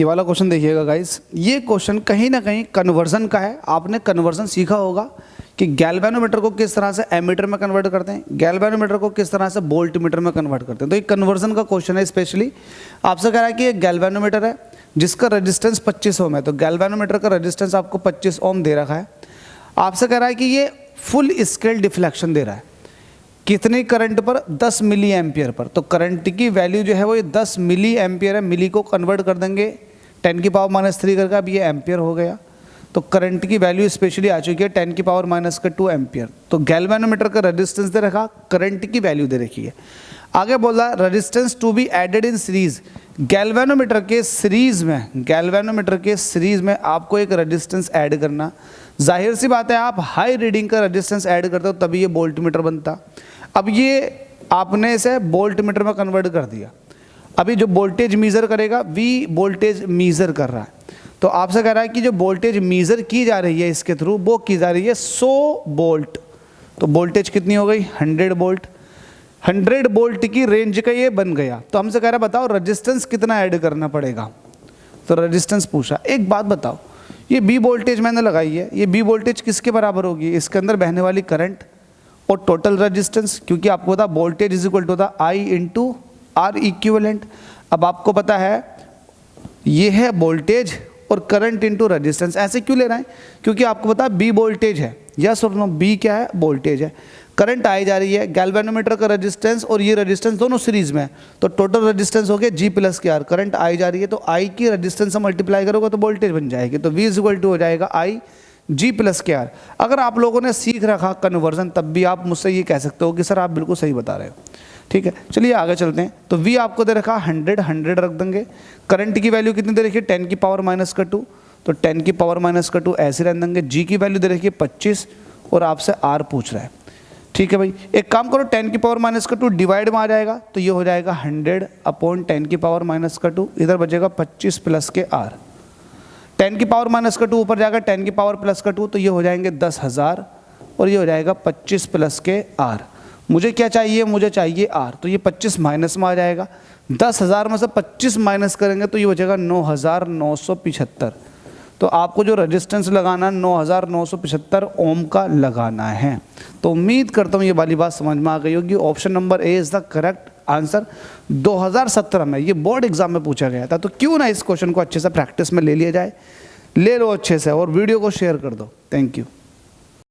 ये वाला क्वेश्चन देखिएगा गाइस, ये क्वेश्चन कहीं ना कहीं कन्वर्जन का है। आपने कन्वर्जन सीखा होगा कि गैल्वेनोमीटर को किस तरह से एमीटर में कन्वर्ट करते हैं, गैल्वेनोमीटर को किस तरह से वोल्ट मीटर में कन्वर्ट करते हैं। तो ये कन्वर्जन का क्वेश्चन है। स्पेशली आपसे कह रहा है कि ये गैल्वेनोमीटर है जिसका रेजिस्टेंस 25 ओम है, तो गैल्वेनोमीटर का रेजिस्टेंस आपको 25 ओम दे रखा है। आपसे कह रहा है कि ये फुल स्केल डिफ्लेक्शन दे रहा है, कितने करंट पर, 10 मिली एम्पियर पर। तो करंट की वैल्यू जो है वो ये 10 मिली एम्पियर है। मिली को कन्वर्ट कर देंगे 10⁻³ करके, अब ये एम्पियर हो गया। तो करंट की वैल्यू स्पेशली आ चुकी है 10⁻² एम्पियर। तो गैल्वेनोमीटर का रेजिस्टेंस दे रखा, करंट की वैल्यू दे रखी है। आगे बोल रहा है resistance to be added in series. Galvanometer के सीरीज में आपको एक रेजिस्टेंस ऐड करना। जाहिर सी बात है, आप हाई रीडिंग का रेजिस्टेंस ऐड करते हो तभी ये वोल्ट मीटर बनता। अब ये आपने इसे वोल्ट मीटर में कन्वर्ट कर दिया। अभी जो वोल्टेज मीजर करेगा, वी वोल्टेज मीजर कर रहा है। तो आपसे कह रहा है कि जो वोल्टेज मीजर की जा रही है इसके थ्रू, वो की जा रही है 100 वोल्ट। तो वोल्टेज कितनी हो गई, 100 वोल्ट। 100 वोल्ट की रेंज का ये बन गया। तो हमसे कह रहा है बताओ रेजिस्टेंस कितना ऐड करना पड़ेगा। तो रेजिस्टेंस पूछा। एक बात बताओ, ये बी वोल्टेज मैंने लगाई है, ये बी वोल्टेज किसके बराबर होगी, इसके अंदर बहने वाली करंट और टोटल रेजिस्टेंस। क्योंकि आपको पता वोल्टेज इज इक्वल टू होता आई इंटू आर इक्विवेलेंट। अब आपको पता है ये है वोल्टेज और करंट इंटू रेजिस्टेंस। ऐसे क्यों ले रहे हैं, क्योंकि आपको पता है बी वोल्टेज है, यस और नो, बी क्या है, वोल्टेज है। करंट आई जा रही है, गैल्वेनोमीटर का रेजिस्टेंस और ये रेजिस्टेंस दोनों सीरीज में है, तो टोटल रेजिस्टेंस हो गया G प्लस के R। करंट आई जा रही है तो I की रेजिस्टेंस से मल्टीप्लाई करोगे तो वोल्टेज बन जाएगी। तो V इज इक्वल टू हो जाएगा I G प्लस के R। अगर आप लोगों ने सीख रखा कन्वर्जन तब भी आप मुझसे ये कह सकते हो कि सर आप बिल्कुल सही बता रहे हो। ठीक है, चलिए आगे चलते हैं। तो V आपको दे रखा 100 रख देंगे। करंट की वैल्यू कितनी दे रखी है, 10⁻²। तो 10⁻² ऐसे रख देंगे। G की वैल्यू दे रखी है 25 और आपसे R पूछ रहा है। ठीक है भाई, एक काम करो 10⁻² डिवाइड में आ जाएगा तो ये हो जाएगा 100/10⁻²। इधर बचेगा 25 प्लस के R। 10⁻² ऊपर जाएगा 10⁻+2 तो ये हो जाएंगे 10,000 और ये हो जाएगा 25 प्लस के R। मुझे क्या चाहिए, मुझे चाहिए R। तो ये 25 माइनस में आ जाएगा। 10,000 में से 25 माइनस करेंगे तो ये बचेगा 9,975। तो आपको जो रेजिस्टेंस लगाना 9,975 ओम का लगाना है। तो उम्मीद करता हूँ ये वाली बात समझ में आ गई होगी। Option number A is the correct answer. 2017 में ये बोर्ड एग्जाम में पूछा गया था, तो क्यों ना इस क्वेश्चन को अच्छे से प्रैक्टिस में ले लिया जाए। ले लो अच्छे से और वीडियो को शेयर कर दो। Thank you.